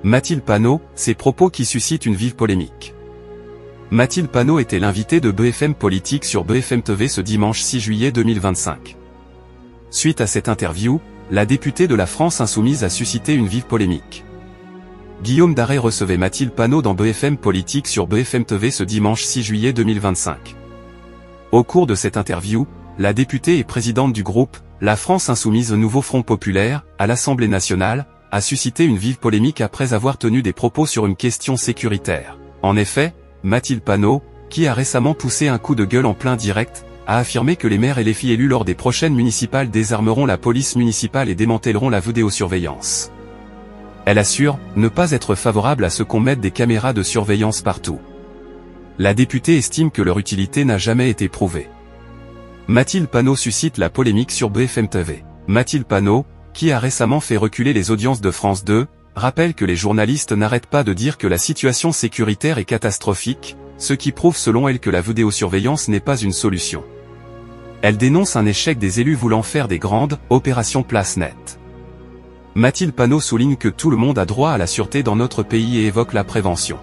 Mathilde Panot, ses propos qui suscitent une vive polémique. Mathilde Panot était l'invitée de BFM Politique sur BFM TV ce dimanche 6 juillet 2025. Suite à cette interview, la députée de la France Insoumise a suscité une vive polémique. Guillaume Darey recevait Mathilde Panot dans BFM Politique sur BFM TV ce dimanche 6 juillet 2025. Au cours de cette interview, la députée et présidente du groupe La France Insoumise Nouveau Front Populaire, à l'Assemblée nationale, a suscité une vive polémique après avoir tenu des propos sur une question sécuritaire. En effet, Mathilde Panot, qui a récemment poussé un coup de gueule en plein direct, a affirmé que les maires et les filles élus lors des prochaines municipales désarmeront la police municipale et démantèleront la vidéosurveillance. Elle assure ne pas être favorable à ce qu'on mette des caméras de surveillance partout. La députée estime que leur utilité n'a jamais été prouvée. Mathilde Panot suscite la polémique sur BFM TV. Mathilde Panot, qui a récemment fait reculer les audiences de France 2, rappelle que les journalistes n'arrêtent pas de dire que la situation sécuritaire est catastrophique, ce qui prouve selon elle que la vidéosurveillance n'est pas une solution. Elle dénonce un échec des élus voulant faire des grandes opérations place nette. Mathilde Panot souligne que tout le monde a droit à la sûreté dans notre pays et évoque la prévention.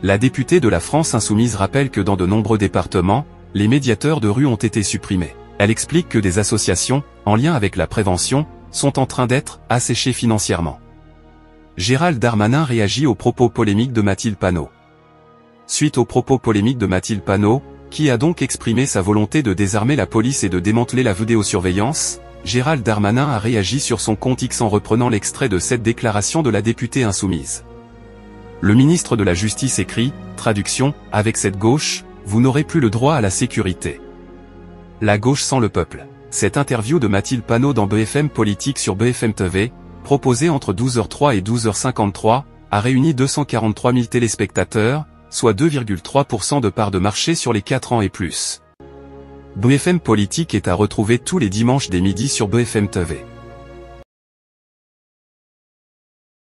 La députée de la France Insoumise rappelle que dans de nombreux départements, les médiateurs de rue ont été supprimés. Elle explique que des associations, en lien avec la prévention, sont en train d'être asséchées financièrement. Gérald Darmanin réagit aux propos polémiques de Mathilde Panot. Suite aux propos polémiques de Mathilde Panot, qui a donc exprimé sa volonté de désarmer la police et de démanteler la vidéosurveillance, Gérald Darmanin a réagi sur son compte X en reprenant l'extrait de cette déclaration de la députée insoumise. Le ministre de la Justice écrit, traduction, « Avec cette gauche, vous n'aurez plus le droit à la sécurité. La gauche sans le peuple ». Cette interview de Mathilde Panot dans BFM Politique sur BFM TV, proposée entre 12h03 et 12h53, a réuni 243 000 téléspectateurs, soit 2,3% de part de marché sur les 4 ans et plus. BFM Politique est à retrouver tous les dimanches dès midi sur BFM TV.